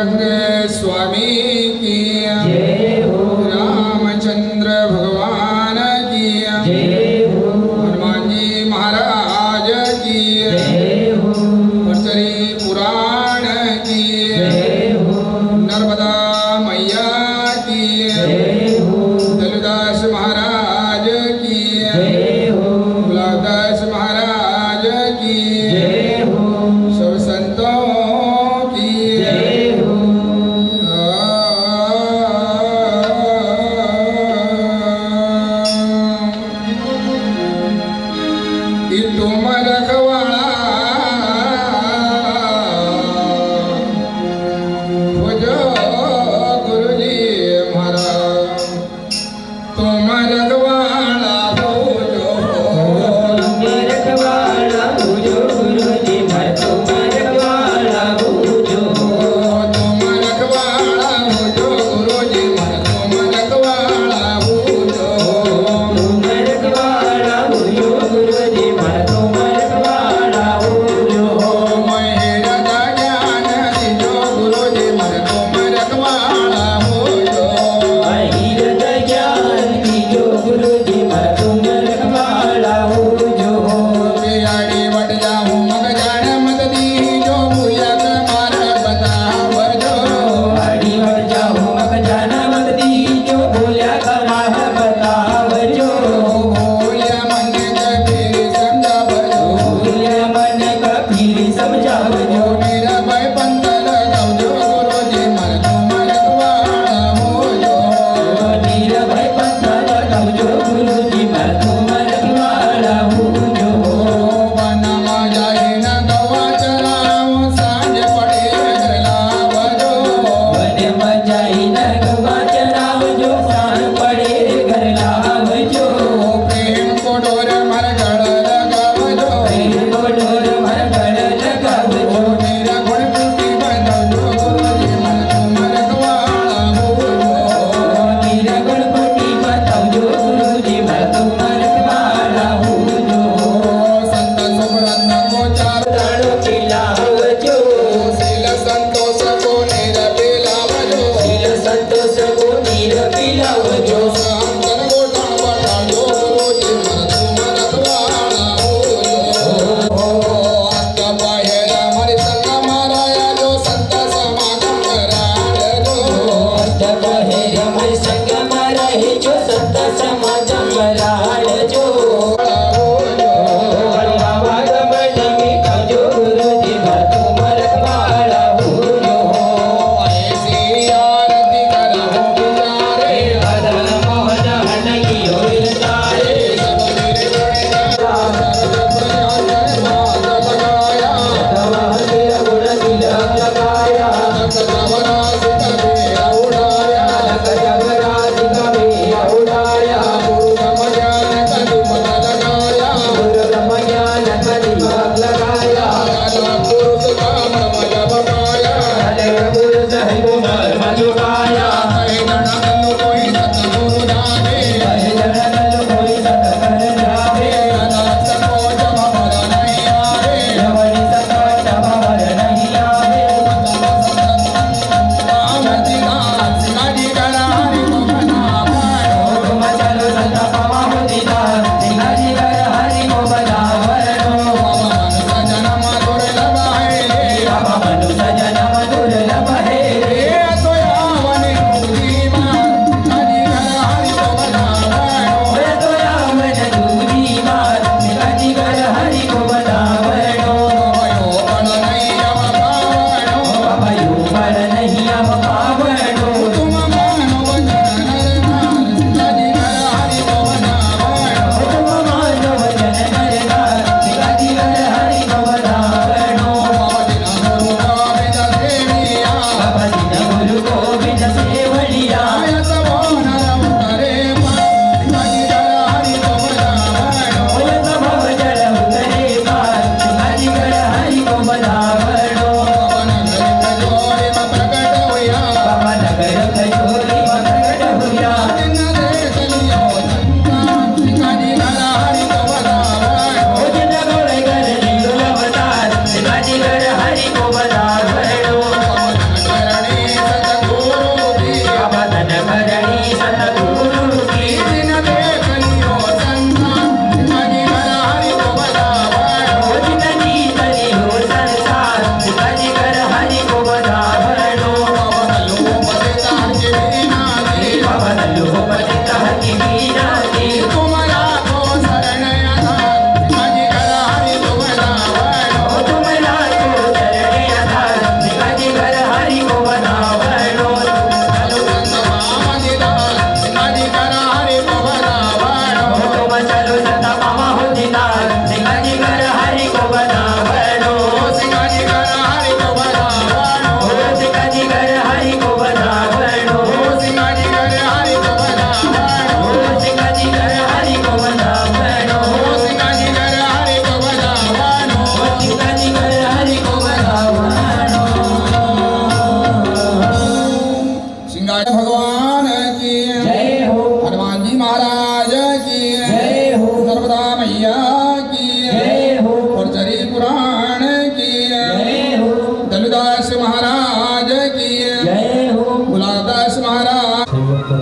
पांडुरंग स्वामी की जय हो। रामचंद्र भगवान की जय हो। हनुमान जी महाराज की जय हो। भर्तरी पुराण की जय हो। नर्मदा मैया की जय हो। दलुदास महाराज की जय हो। गुलाबदास महाराज की जय हो। सब संतों की जय हो।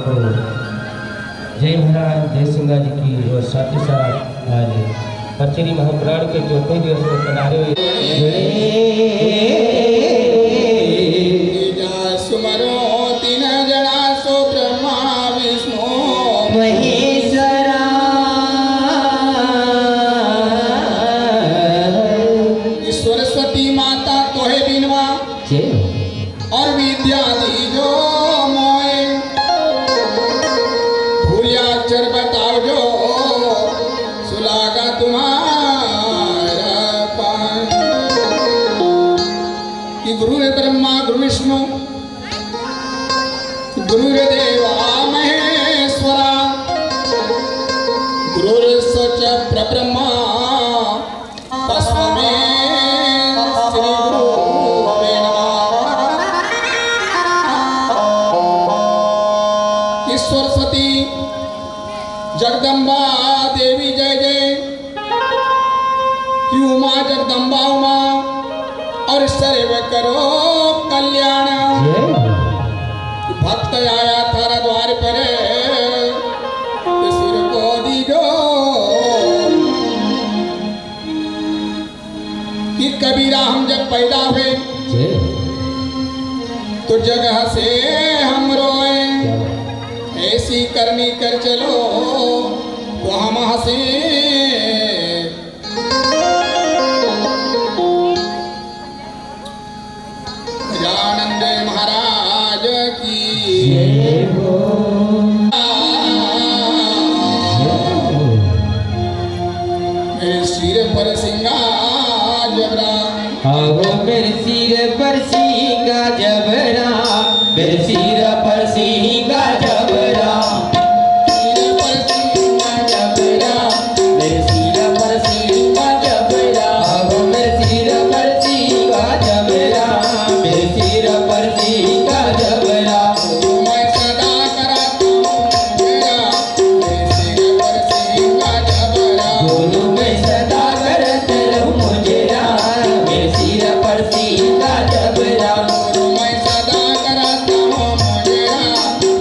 को जय महाराज जय सिंगा जी की और साथ ही साथ आज पचरी महापुराण के चौथे दिवस में किनारे सुमरो तीन जड़ा सो ब्रह्मा विष्णु महेश्वरा सरस्वती माता तोहे बिनवा और विद्या दीजो मोए भूलिया अक्षर बताओ जो सुलागा तुम्हारा पान कि गुरु ब्रह्मा गुरु विष्णु गुरुर्देवा महेश्वरा गुरुर्सच परब्रह्मा तस्मै श्री गुरुवे नमः। सरस्वती जगदम्बा देवी जय जय कि उमा जगदम्बा उमा और सर्व करो कल्याण भक्त आया थारा द्वार पर सिर को दीजो कि कबीरा हम जब पैदा हुए तो जगह से हम रोए ऐसी करनी कर चलो तो हम हंसे गजानंद महाराज की मेरे सिर पर सिंगा जबरा आओ मेरे सिर पर सीगा जबरा मेरे सिर पर सीगा जबरा सिर पर सिंगा जबरा मेरे सिर पर सीगा जबरा आओ मेरे सिर पर सीगा जबरा मेरे सिर पर सीगा जबरा मैं सदा कराता हूँ मेरा मेरे सिर पर सिंगा जबरा बोलो मैं सदा करत रहूं मुझे मेरे सिर पर सीगा जबरा मैं सदा कराता हूँ मेरा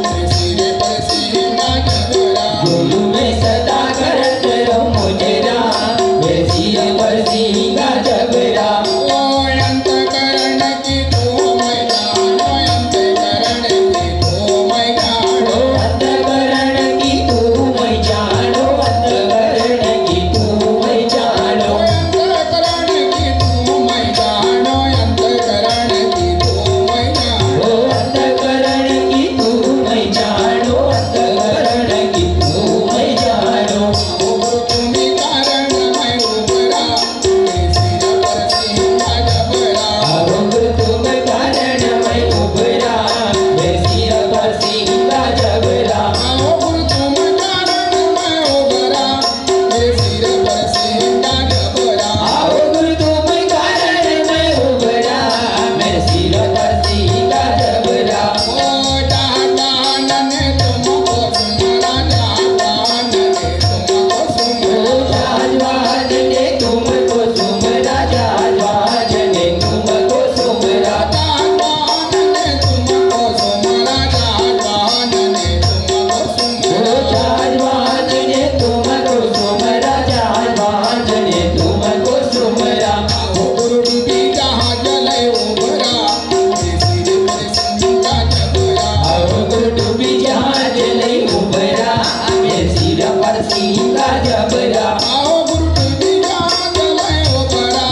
मेरे सिर पर सिंगा जबरा बोलो मैं सदा करत रहूं मुझे मेरे सिर पर सीगा जबरा ओ अंतकरण की तू मैं जानो अंतकरण की तू मैं जानो अंतकरण की तू मैं जानो अंतकरण की तू मैं जानो अंतकरण की तू मैं जानो अंतकरण की तू मैं जानो अंतकरण की तू मैं जानो अंतकरण की तू मैं जानो तुम्ही कारण मैं उबरा मेरे सिर पर सिंगा जबरा तुम कारण मैं उबरा मेरे सिर पर सीगा जबरा तुम कारण मैं उबरा मेरे सिर पर सिंगा जबरा तुम कारण मैं उबरा मेरे सिर पर सीगा जबरा ओ जातान ने तुमको सुमरा जातान ने तुमको सुमरा जाजवाज ने तुमको सुमरा जाजवाज ने तुमको सुमरा जातान ने तुमको सुमरा जातान ने तुमको सुमरा जाजवाज ने तुमको सुमरा जाजवाज ने तुमको सुमरा गुरु डूबी जहाँ जले उबरा मेरे सिर पर सिंगा जबरा गुरु डूबी जहाज नहीं उबरा मेरे सिर पर सीगा जबरा आओ गुरु डूबी जहाँ जले उबरा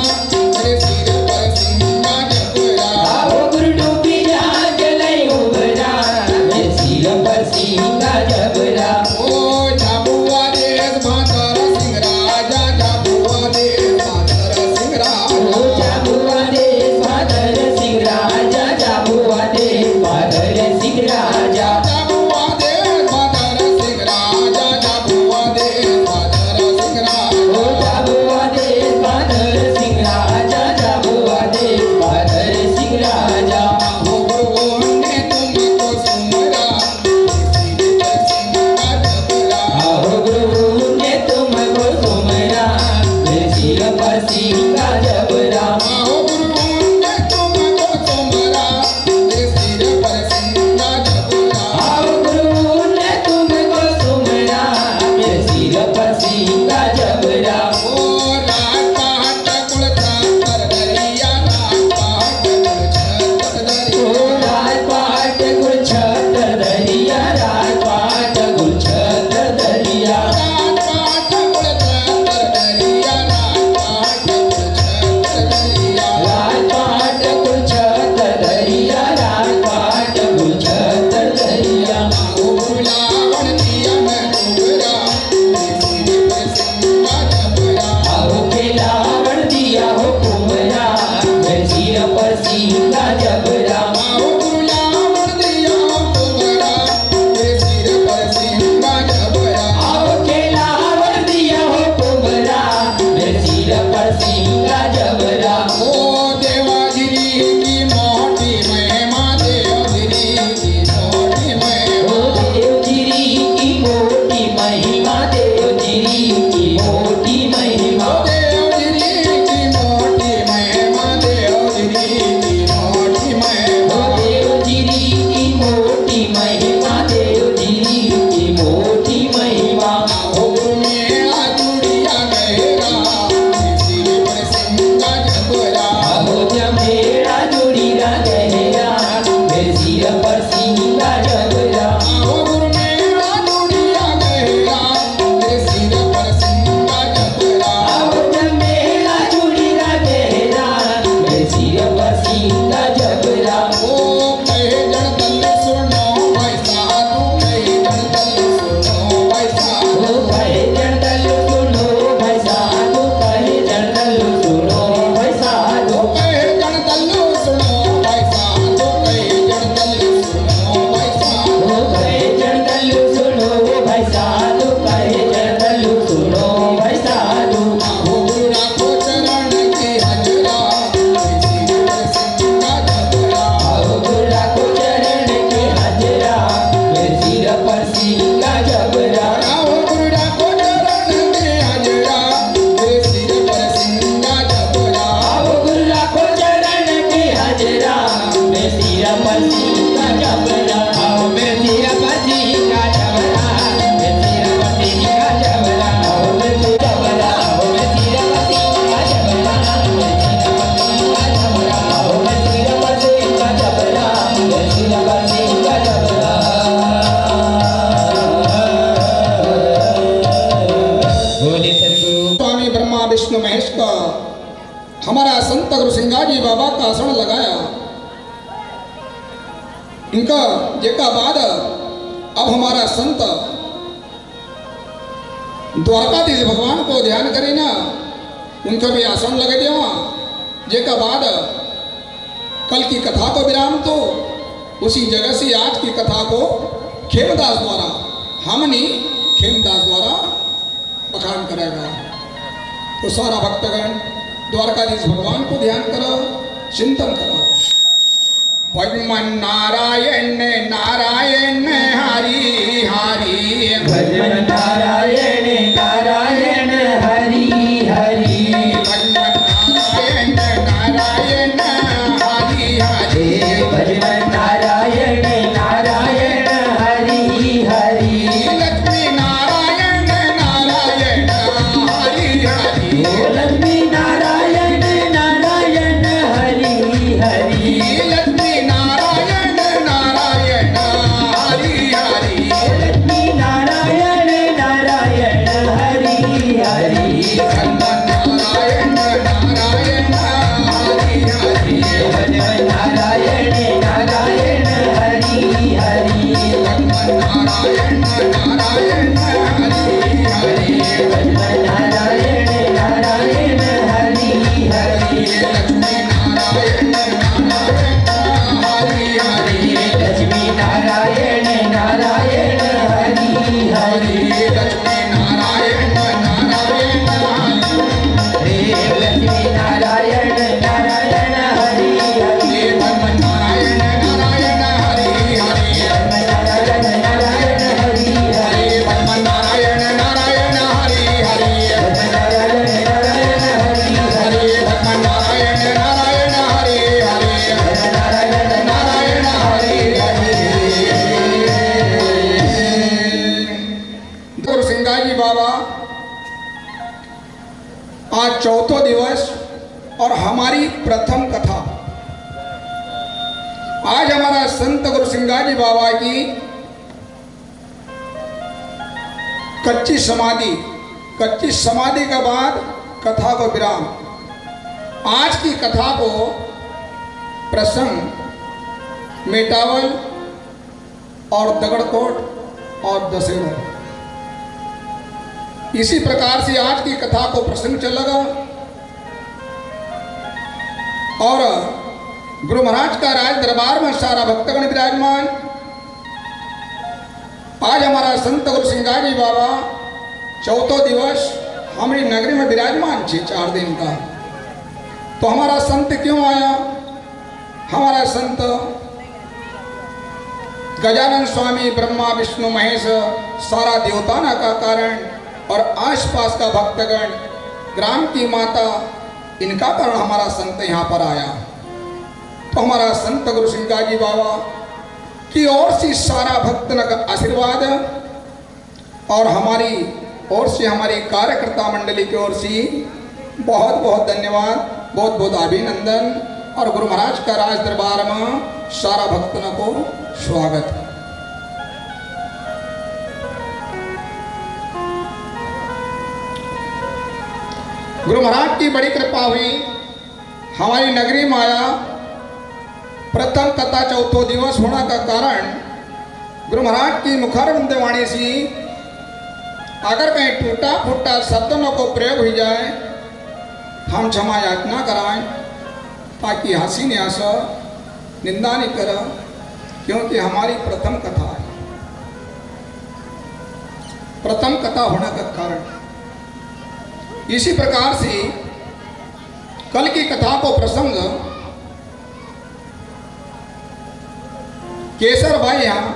मेरे सिर पर सिंगा जबरा गुरु डूबी जहाज नहीं उबरा मेरे सिर पर सीगा जबरा ओ झाबुआ देश भातर सिंह राजा झाबुआ देश भातर सिंह राजा जाबुआ देश फादर सिंह राजा जाबुआ देश फादर सिंह राजा झाबुआ देश भातर सिंह राजा झाबुआ देश भातर सिंह राजा जाबुआ देश फादर सिंह राजा जाबुआ देश फादर सिंह राजा ओ गुरु ने तुमको सुमरा मेरे सिर पर सिंगा जबरा गुरु ने तुमको सुमरा मेरे सिर पर सीगा जबरा आओ गुरु ने तुमको सुमरा मेरे सिर बरसी का जबरा आओ मेरे सिर बरसी का जबरा मेरे सिर बरसी का जबरा आओ मेरे सिर जबरा आओ मेरे सिर बरसी का जबरा मेरे सिर बरसी का जबरा आओ मेरे सिर बरसी का जबरा मेरे सिर बरसी का जबरा बोले सद्गुरु स्वामी ब्रह्मा विष्णु महेश का हमारा संत गुरु सिंगाजी बाबा का आसन लगाया। इनका जेका बाद अब हमारा संत द्वारकाधीश भगवान को ध्यान करे ना, उनका भी आसन लगे देवा। जेका बाद कल की कथा को विराम तो उसी जगह से आज की कथा को खेमदास द्वारा हमने खेमदास द्वारा बखान करेगा। तो सारा भक्तगण द्वारकाधीश भगवान को ध्यान करो, चिंतन करो। भगवान नारायण नारायण हरि हरि भजन नारायण नारायण हरि हरि भगवान नारायण नारायण हरि हरि भजन नारायण नारायण हरि हरि लक्ष्मी नारायण नारायण हरि हरि लक्ष्मी नारायण नारायण हरि हरि लक्ष्मी नारायण नारायण हरि हरि लक्ष्मी नारायण नारायण हरि हरि भगवान नारायण नारायण हरि हरि भजन नारायण नारायण हरि हरि भगवान नारायण नारायण हरि हरि भजन नारायण नारायण हरि हरि लक्ष्मी नारायण नारायण हरि हरि लक्ष्मी नारायण नारायण हरि हरि लक्ष्मी नारायण नारायण रे लक्ष्मी नारायण नारायण हरि हरि भगवान नारायण नारायण हरि हरि नारायण नारायण हरि हरि भगवान नारायण नारायण हरि हरि नारायण नारायण हरि हरि भगवान नारायण नारायण हरि हरि नारायण नारायण हरि गुरु सिंगाजी बाबा आज चौथा दिवस और हमारी प्रथम कथा। आज हमारा संत गुरु सिंगाजी बाबा की कच्ची समाधि के बाद कथा को विराम। आज की कथा को प्रसंग मेटावल और दगड़कोट और दशहरा, इसी प्रकार से आज की कथा को प्रसंग चलेगा। और गुरु महाराज का राज दरबार में सारा भक्तगण विराजमान। आज हमारा संत गुरु सिंगाजी बाबा चौथा दिवस हमारी नगरी में विराजमान छे 4 दिन का। तो हमारा संत क्यों आया? हमारा संत गजानन स्वामी ब्रह्मा विष्णु महेश सारा देवताना का कारण और आसपास का भक्तगण ग्राम की माता इनका कारण हमारा संत यहाँ पर आया। तो हमारा संत गुरु सिंगाजी बाबा की ओर से सारा भक्तन का आशीर्वाद और हमारी ओर से हमारी कार्यकर्ता मंडली की ओर से बहुत बहुत धन्यवाद, बहुत बहुत अभिनंदन। और गुरु महाराज का राज दरबार में सारा भक्तों को स्वागत। गुरु महाराज की बड़ी कृपा हुई, हमारी नगरी में आया। प्रथम कथा चौथा दिवस होने का कारण गुरु महाराज की मुखारविंद वाणी से अगर कहीं टूटा फूटा शब्दों को प्रयोग हो जाए हम क्षमा याचना कराएं, ताकि हंसी नहीं आसा, निंदा नहीं करा, क्योंकि हमारी प्रथम कथा है। प्रथम कथा होने का कारण इसी प्रकार से कल की कथा को प्रसंग केसर भाई यहाँ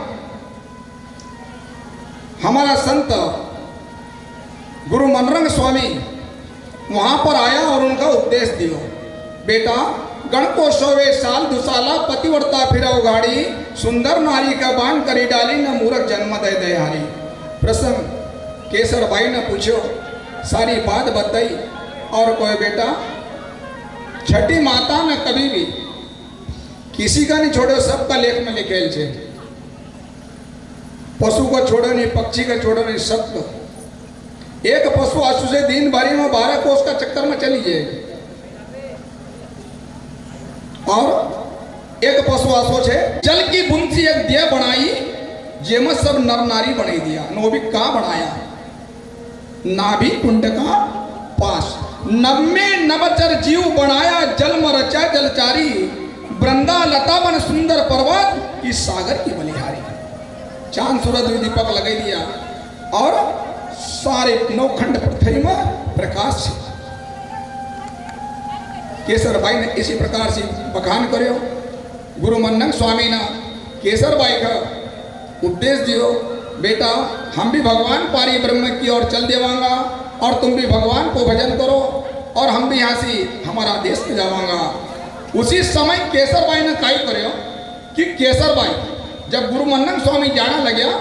हमारा संत गुरु मनरंग स्वामी वहाँ पर आया और उनका उपदेश दिया, बेटा गण को सोवे साल दुसाला पतिव्रता फिरौ गाड़ी सुंदर नारी का बान करी डाली न मूरख जन्म दे दयारी। प्रसंग केसर भाई ने पूछो, सारी बात बताई और कोई बेटा छठी माता ने कभी भी किसी का नहीं छोड़ो, सबका लेख में लिखेल छे। पशु को छोड़ो नहीं, पक्षी का छोड़ो नहीं, सबको। एक पशु आंसू से दिन भरी में 12 कोस का चक्कर में चली जाएगी और एक पशु आंसू से जल की बूंद सी एक दिया बनाई जेम सब नर नारी बनाई दिया। नोबिक का बनाया नाभि कुंड का पास नवमे नवचर जीव बनाया जल में रचा जलचारी वृंदा लता बन सुंदर पर्वत इस सागर की बलिहारी। चांद सूरज दीपक लगा दिया और सारे नौखंड पृथ्वी में प्रकाश से। केसर भाई ने इसी प्रकार से बखान करो। गुरु मन्नन स्वामी ने केसर भाई का उपदेश दियो, बेटा हम भी भगवान पारी ब्रह्म की ओर चल देवांगा और तुम भी भगवान को भजन करो और हम भी यहाँ से हमारा देश में जावांगा। उसी समय केसर भाई ने कई करो कि केसर भाई जब गुरु मन्नन स्वामी जाना लगे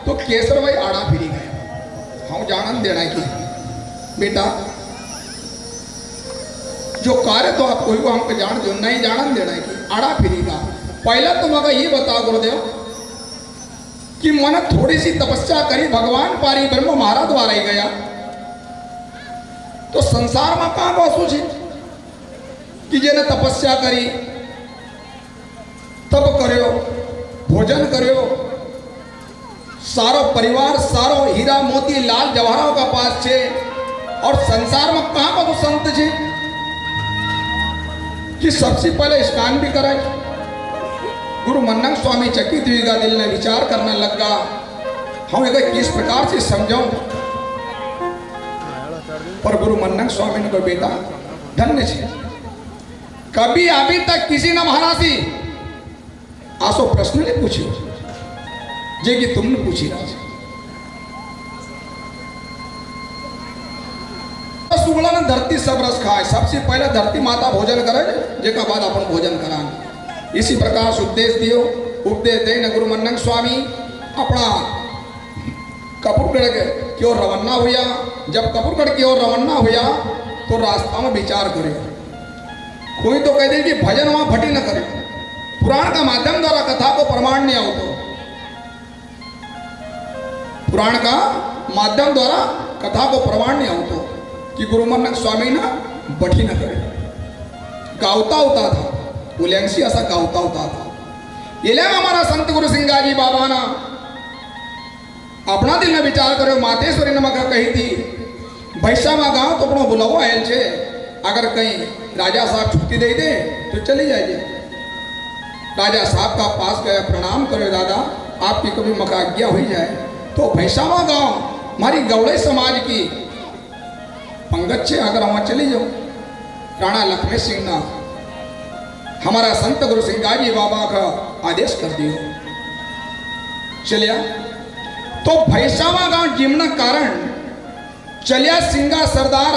तो केसर भाई आड़ा फिरी गए। हम जानन देना कि बेटा जो कार्य तो आप कोई को हमको जान दो, नहीं जानन देना कि आड़ा फिरी का। पहला तो मगर ये बताओ गुरुदेव कि मन थोड़ी सी तपस्या करी भगवान पारी ब्रह्म महाराज द्वारा ही गया तो संसार में कहाँ बसू छे कि जेने तपस्या करी तब करो भोजन करो सारो परिवार सारो हीरा मोती लाल जवाहरों का पास छे और संसार में कहाँ पर संत छे कि सबसे पहले स्नान भी कराए। गुरु मन्नन स्वामी चकित हुईगा, दिल ने विचार करने लगा हम एक किस प्रकार से समझाऊं। पर गुरु मन्नन स्वामी ने कहा बेटा धन्य छे, कभी अभी तक किसी ने महाराजी आसो प्रश्न नहीं पूछी जे कि तुमने पूछी रहा। सुगला ने धरती सब रस खाए, सबसे पहले धरती माता भोजन करे जेका बाद अपन भोजन करान। इसी प्रकार से उपदेश दियो। उपदेश देने गुरु मन्नन स्वामी अपना कपूरगढ़ की ओर रवाना हुआ। जब कपूरगढ़ की ओर रवाना हुआ तो रास्ता में विचार करे। कोई तो कह दे कि भजन वहां फटी न करे, पुराण का माध्यम द्वारा कथा को प्रमाण नहीं आओ। पुराण का माध्यम द्वारा कथा को प्रमाण नहीं आओ कि गुरु मन्नन स्वामी ना बठी न करे। गावता होता था उलैंसी ऐसा गावता होता था। ये ले हमारा संत गुरु सिंगाजी बाबा ना अपना दिल में विचार करो। मातेश्वरी नमक कही थी भैसामा गांव तो अपना बुलाओ आयल छे, अगर कहीं राजा साहब छुट्टी दे दे तो चली जाइए। राजा साहब का पास गया, प्रणाम करो दादा आपकी कभी मका आज्ञा हुई जाए। तो भैसामा गांव हमारी गौड़े समाज की पंगत छे, अगर वहां चली जाओ। राणा लक्ष्मी सिंह ना हमारा संत गुरु सिंगाजी बाबा का आदेश कर दियो। चलिया तो भैसामा गांव जिमना कारण चलिया सिंगा सरदार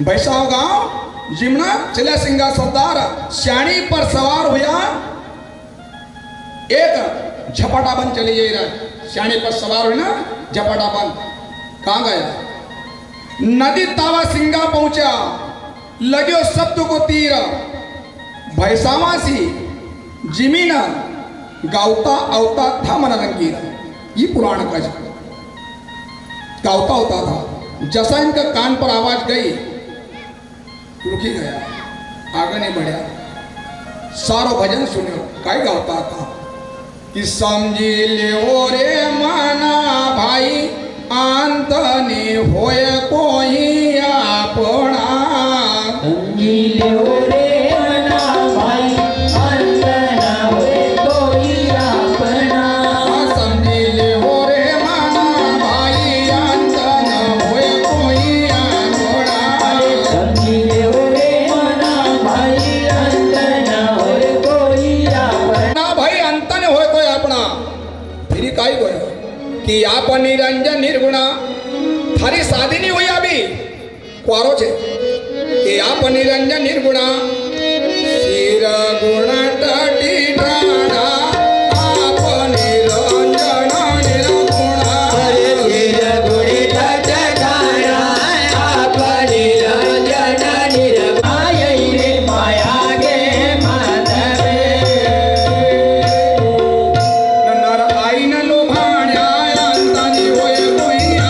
भैसामा गांव जिमना चलिया सिंगा सरदार श्याणी पर सवार हुआ। एक झपटा बन चली जा रहा, श्याणी पर सवार हुई ना झपटा बन। कहां गया? नदी तावा सिंगा पहुंचा, लग्यो शब्द को तीर भैसामा सी जिमीना गावता अवता था मन रंगीर। ये पुराण का गावता होता था। जैसा इनका कान पर आवाज गई रुकी गया, आगे नहीं बढ़ा। सारो भजन सुनो काय गावता था कि समझी ले रे माना भाई अंत ने होय कोई अपना। समझी ले रे माना भाई अंत ना होय कोई अपना। समझी ले रे माना भाई अंत न होय कोई अपना। समझी ले माना भाई अंत ना होय कोई अपना। ना भाई अंत ने होय कोई अपना। फिर काय गयो कि आप निरंजन निर्गुणा थारी शादी नहीं हुई अभी, कुआरो छे ये आप निरंजन निर्गुणा सिर गुण तटी ठाणा आप निरंजन निर्गुणा सिर गुण तट ठाणा आप निरंजन निर्गुणा यही रे माया गे माधवे नर आईन लोभाण्या अंतानी होय कोइया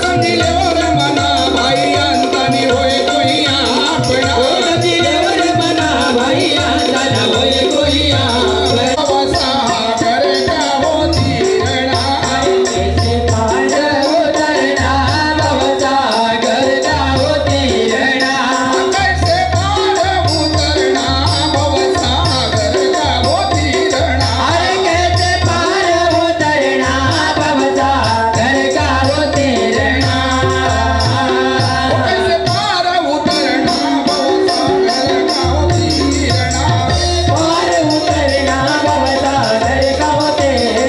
समजिलेवर मना भाई अंतानी होय कोइया सागर का होती रणा कैसे पार उतरना भव सागर का होती रणा कैसे पार उतरना भव सागर का होती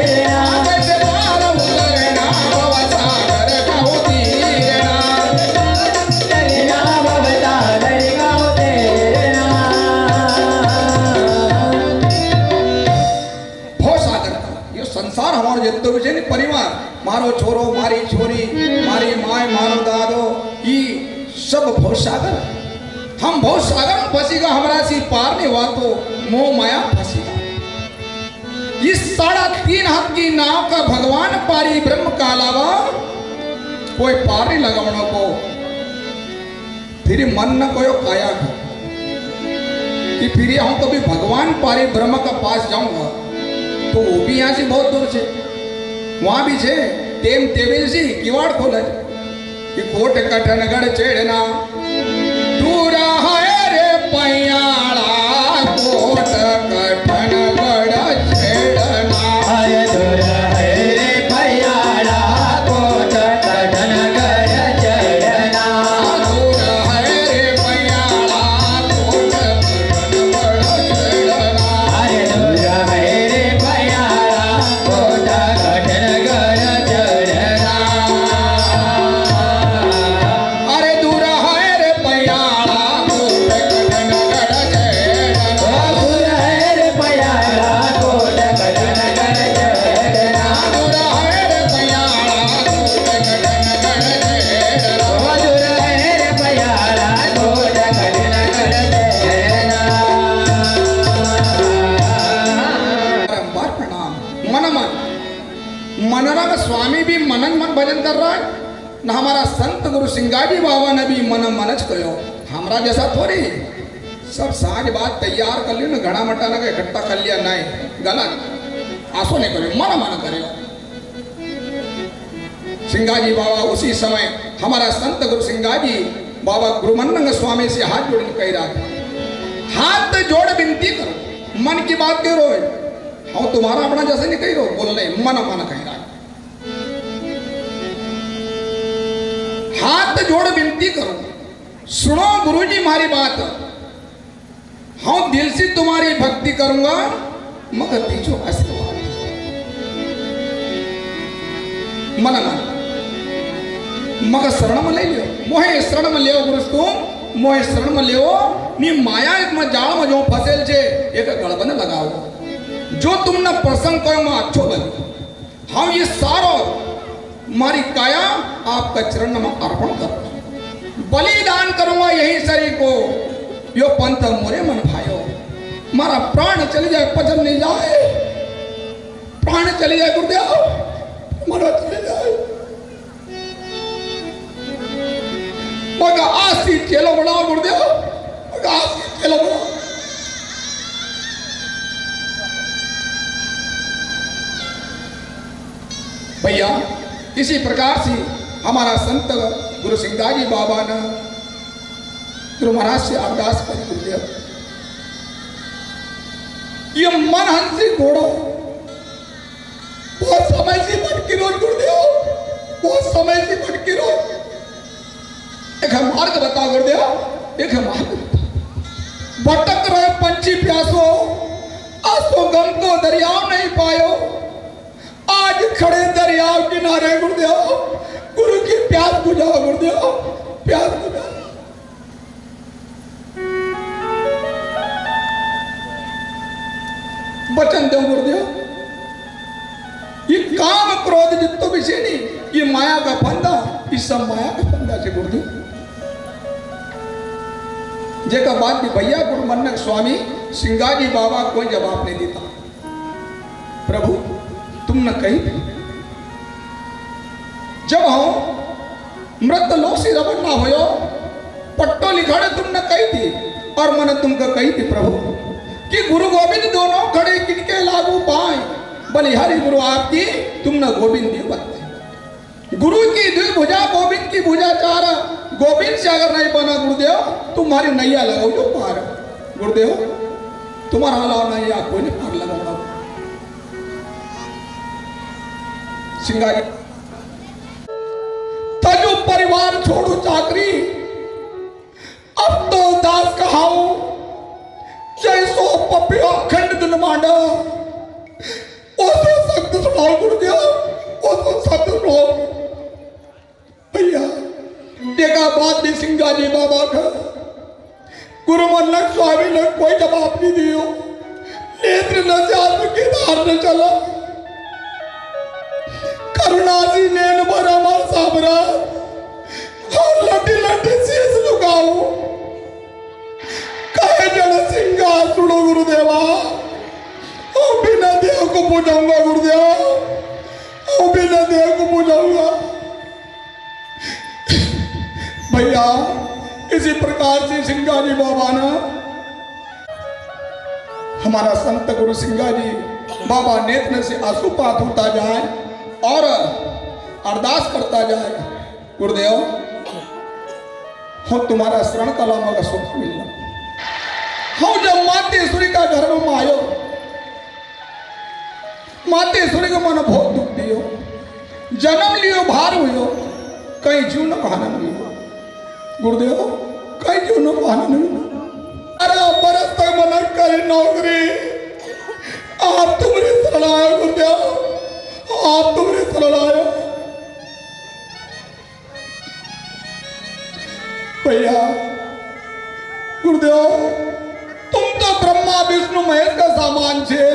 रणा कैसे पार उतरना भव सागर का होती रणा भव सागर का ये संसार हमारो जितो भी है परिवार मारो छोरो मारी छोरी मारी माय मारो दादो ये सब भव सागर हम भव सागर में फंसीगा हमारा सी पार नहीं हुआ तो मोह माया फंसीगा इस 3.5 हाथ की नाव का भगवान पारी ब्रह्म का अलावा कोई पार नहीं लगावनो को फिर मन न कोयो काया को कि फिर हम कभी भगवान पारी ब्रह्म का पास जाऊंगा तो वो भी यहाँ से बहुत दूर से वहां भी छे तेम तेवेसी किवाड़ खोले कि कोट कठनगढ़ चढ़ना दूर है रे पैयाड़ा कोट कठनगढ़ चढ़ना दूर है रे पैयाड़ा कोट कठनगढ़ चढ़ना अरे दूर है रे पैयाड़ा कोट कठनगढ़ चढ़ना दूर है रे पैयाड़ा कोट कठनगढ़ बारंबार प्रणाम मन मन मनरंग स्वामी भी मनन मन भजन कर रहा है न हमारा संत गुरु सिंगाजी बाबा ने भी मन मनज कयो हमरा जैसा थोड़ी सब साज बात तैयार कर लियो न घड़ा मटा लगा इकट्ठा कर लिया नहीं गलत आसो नहीं करो मन मन करो सिंगाजी बाबा उसी समय हमारा संत गुरु सिंगाजी बाबा गुरुमन्नंग स्वामी से हाथ जोड़ कह रहा था हाथ जोड़ विनती करो मन की बात करो हम तुम्हारा अपना जैसे नहीं कह रहे बोल रहे मन मन कह रहा है हाथ जोड़ विनती करो सुनो गुरुजी हमारी बात हम दिल से तुम्हारी भक्ति करूंगा मगर दीजो आशीर्वाद मन मन मगर शरण में ले लियो मोहे शरण में लियो गुरु तुम मोहे शरण में लियो नी माया में जाल में जो फसेल छे एक गड़बन लगाओ जो तुमने प्रसंग कहो में अच्छो लगे हम ये सारो मारी काया आपका चरण में अर्पण करो बलिदान करूंगा यही शरीर को यो पंथ मोरे मन भाइयों मारा प्राण चले जाए पचन नहीं जाए प्राण चले जाए गुरुदेव मारा चले जाए मगर आसी चेलो बनाओ गुरुदेव मगर आसी चेलो बनाओ भैया इसी प्रकार से हमारा संत गुरु सिंगाजी बाबा ने गुरु महाराज से अरदास करी गुरुदेव ये मन हंसी घोड़ो बहुत समय से भटकी रोज गुरुदेव बहुत समय से भटकी रोज एक मार्ग बताओ गुरुदेव एक मार्ग भटक रहे पंछी प्यासो आज तो गम को दरियाव नहीं पायो आज आज खड़े दरिया किनारे गुरुदेव, गुरु की प्यास बुझाओ गुरुदेव, प्यास बुझाओ। वचन दो गुरुदेव, ये काम क्रोध जितो विषय नहीं, ये माया का फंदा, इस सब माया का फंदा से गुरुदेव। जेका बात भी भैया गुरु मन्नक स्वामी सिंगाजी बाबा कोई जवाब नहीं देता। प्रभु तुम न कही थी जब हम मृत लोक से रवाना हो पट्टो लिखाड़े तुम न कही थी, और मैंने तुमको कही थी प्रभु कि गुरु गोविंद दोनों खड़े किनके लागू पाए, बलिहारी गुरु आपकी तुम न गोविंद दी बत्ती। गुरु की द्विभुजा गोविंद की भुजा चार, गोविंद से अगर नहीं बना गुरुदेव तुम्हारी नैया लगाओ जो पार। गुरुदेव तुम्हारा अलावा नैया कोई नहीं पार लगाओ। सिंगारी तजो परिवार छोड़ो चाकरी, अब तो दास कहाऊ जैसो पपिया खंड दिन मांडा। ओसो सख्त सुनाओ गुरुदेव, ओसो सख्त सुनाओ भैया। देखा बात भी सिंगाजी बाबा का गुरु मन्नक स्वामी ने कोई जवाब नहीं दियो, नेत्र न से आत्म के धार न चला। करुणासी नैन भरा मार साबरा, और लटी लटी शीश लुकाओ। कहे जड़ सिंगार सुनो गुरुदेवा, और बिना देव को पूजाऊंगा गुरुदेवा, और बिना देव को पूजाऊंगा भैया। इसी प्रकार से सिंगाजी बाबा ना हमारा संत गुरु सिंगाजी बाबा नेत्र से आंसुपात होता जाए और अरदास करता जाए, गुरुदेव हो तुम्हारा शरण कलाम का सुख मिलना। हम जब मातेश्वरी का घर में आयो, मातेश्वरी को मन बहुत दुख दियो, जन्म लियो भार हुयो, कहीं जीव न बहाना नहीं गुरुदेव, कहीं जीव न बहाना नहीं। अरे बरस तक मना करे नौकरी, आप तुम्हारे शरण आयो गुरुदेव, आप तुम्हारे शरण आयो भैया। गुरुदेव तुम तो ब्रह्मा विष्णु महेश का सामान छे,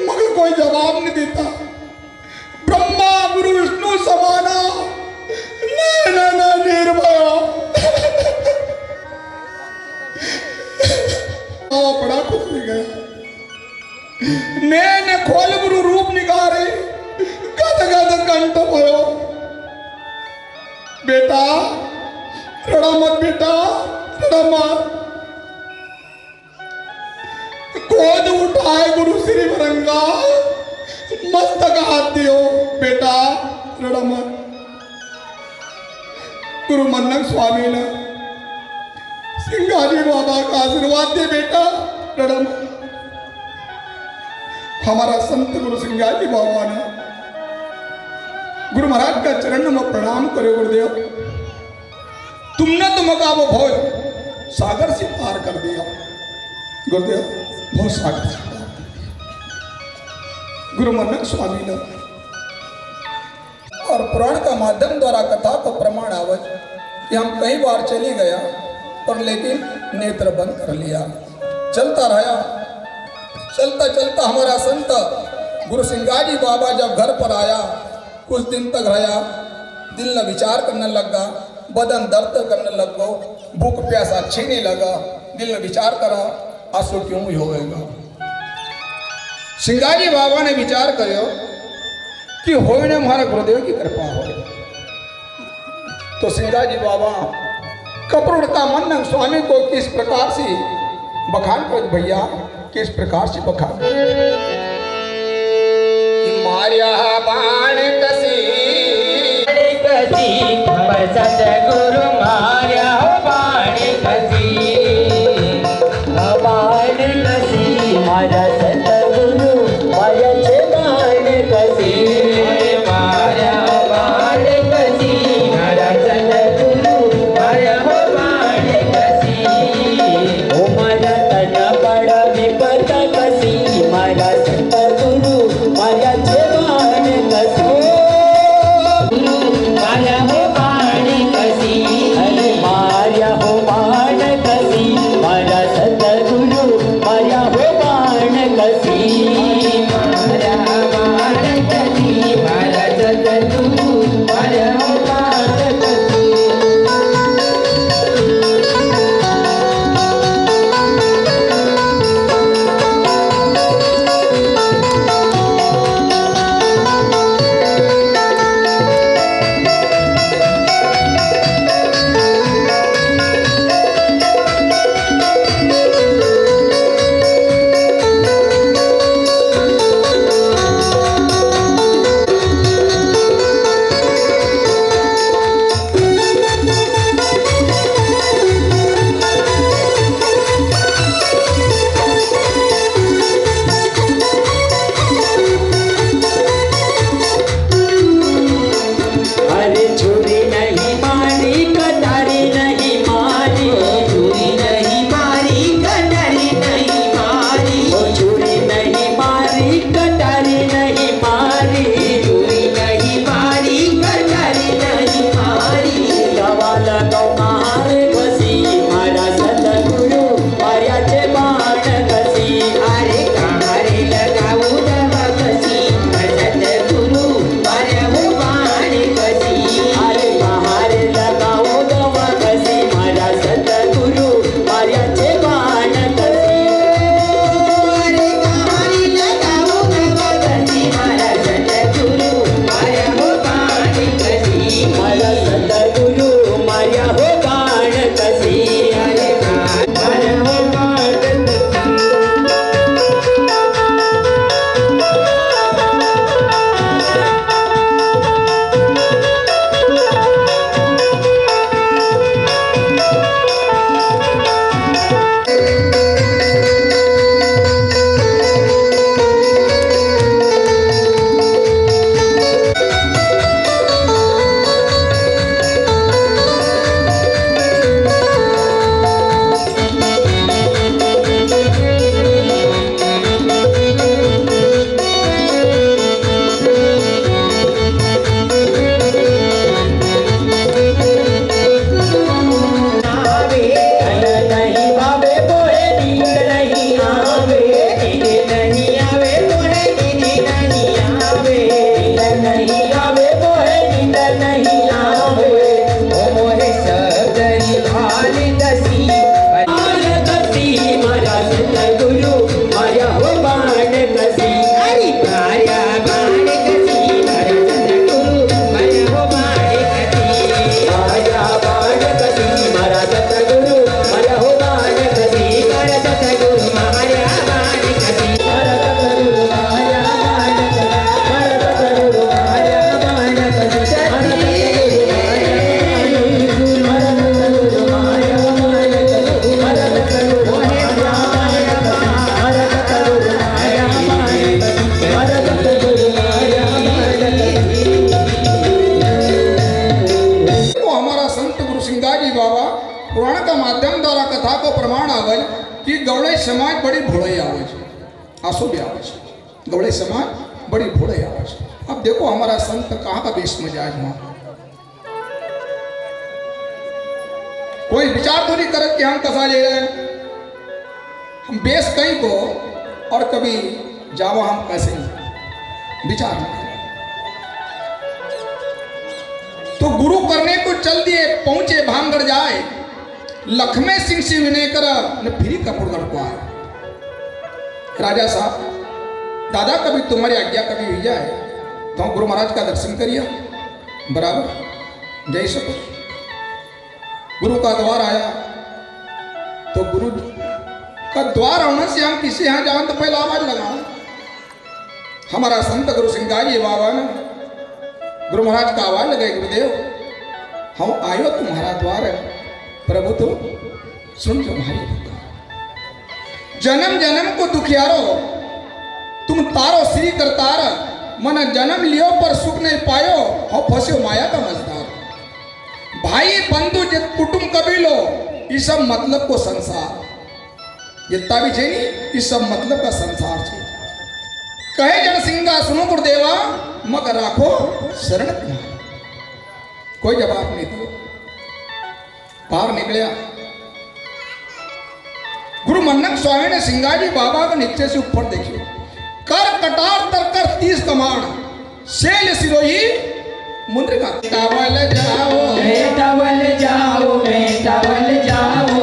मगर कोई जवाब नहीं देता। ब्रह्मा गुरु विष्णु समाना नैना निर्भया। बड़ा खुश हो गया। नैन खोल गुरु रूप निगारे, गद गद कंठ भयो। बेटा रणा मत, बेटा रणा मत। गोद उठाए गुरु श्री वरंगा, मस्तक हाथ दियो, बेटा रणा मत। गुरु मन्नक स्वामी ने सिंगाजी बाबा का आशीर्वाद दे, बेटा रणा मत। हमारा संत गुरु सिंगाजी बाबा ने गुरु महाराज का चरण में प्रणाम करे। गुरुदेव तुमने तो मुकाबो भव सागर से पार कर दिया गुरुदेव, बहुत सागर से पार। गुरु मन्नक स्वामी ने और पुराण का माध्यम द्वारा कथा को प्रमाण आवज कि हम कई बार चली गया पर लेकिन नेत्र बंद कर लिया। चलता रहा, चलता चलता हमारा संत गुरु सिंगाजी बाबा जब घर पर आया, कुछ दिन तक रहा, दिल न विचार करने लगा, बदन दर्द करने लगा, भूख प्यासा छीने लगा, दिल ने विचार करा आंसू क्यों ही होगा। सिंगाजी बाबा ने विचार करो कि होने हमारा गुरुदेव की कृपा हो। तो सिंगाजी बाबा कपूरता मन्नक स्वामी को किस प्रकार से बखान कर भैया, किस प्रकार से बखान मारिया बाण कसी सतगुरु मारिया बाण कसी, बाण कसी मारा सतगुरु मारा बाण कसी, मारा बाण कसी मारा सतगुरु मारा बाण कसी। ओ मारा तना बड़ा विपत कसी, मारा सतगुरु मारा बाण बाबा पुराण का माध्यम द्वारा कथा को प्रमाण आवल कि गौड़े समाज बड़ी भोड़ई आवे आसो भी आवे गौड़े समाज बड़ी भोड़ई आवे। अब देखो हमारा संत कहाँ का बेश में जाए वहां कोई विचार तो नहीं करत कि हम कसा ले रहे हैं, हम बेश कहीं को और कभी जाओ हम कैसे विचार नहीं। तो गुरु करने को चल दिए पहुंचे भांगड़ जाए लखमे सिंह से विनय कर न फिरी कपूरगढ़ को आए। राजा साहब दादा कभी तुम्हारी आज्ञा कभी हुई जाए तो हम गुरु महाराज का दर्शन करिए बराबर जय सको। गुरु का द्वार आया तो गुरु का द्वार होने से हम किसी यहाँ जाओ तो पहले आवाज लगाओ। हमारा संत गुरु सिंगाजी बाबा ने गुरु महाराज का आवाज लगे गुरुदेव हम आयो तुम्हारा द्वार है प्रभु तो सुन तुम्हारी पुकार। जन्म जन्म को दुखियारो तुम तारो श्री करतार मन जन्म लियो पर सुख नहीं पायो हो फंसो माया का मजदार। भाई बंधु जित कुटुंब कबीलो इस सब मतलब को संसार जितना भी चाहिए इस सब मतलब का संसार छे। कहे जन सिंगा सुनो गुरुदेवा मग राखो शरण तुम्हारा। कोई जवाब नहीं दिया बाहर निकलिया। गुरु मन्नक स्वामी ने सिंगाजी बाबा को नीचे से ऊपर देखियो कर कटार तर कर 30 कमान शैल सिरोही मुद्रिका टावल जाओ टावल जाओ टावल जाओ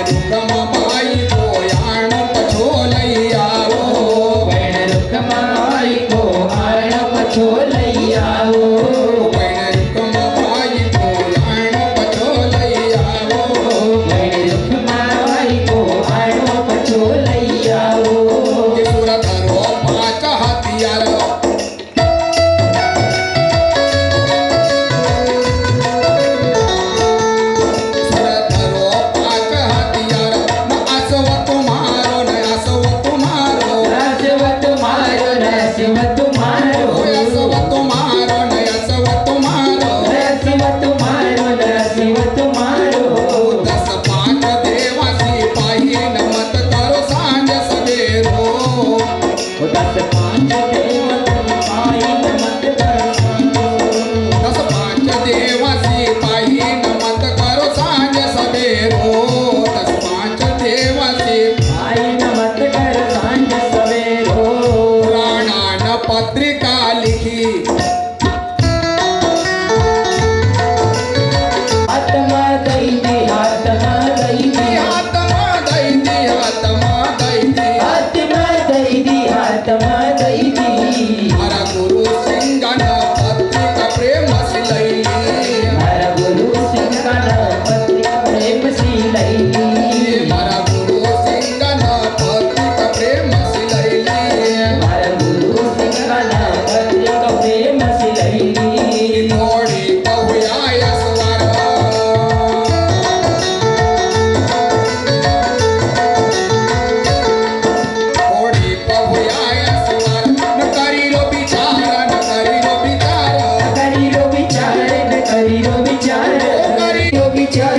रुकम माई को यान पछोलैयाओ रुकम माई को आण पछोलैयाओ रुकम माई को यान पछोलैयाओ रुकम माई को आण पछोलैयाओ सूरत रो पांच हथियार पत्रिका लिखी आत्मा दैवी आत्मा दैवी आत्मा दैवी आत्मा दैवी आत्मा दैवी आत्मा दैवी हरा गुरु सिंगन पत्रिका प्रेम सिलैली हर गुरु सिंगन पत्रिका प्रेम सिलैली हरा गुरु सिंगन पत्रिका प्रेम सिलैली हर गुरु सिंगन पत्रिका प्रेम सिलैली थोड़ी बहुया स्वर थोड़ी बहुया स्वर न करी रो विचार न करी रो विचार करी रो विचार न करी रो विचार करी रो विचार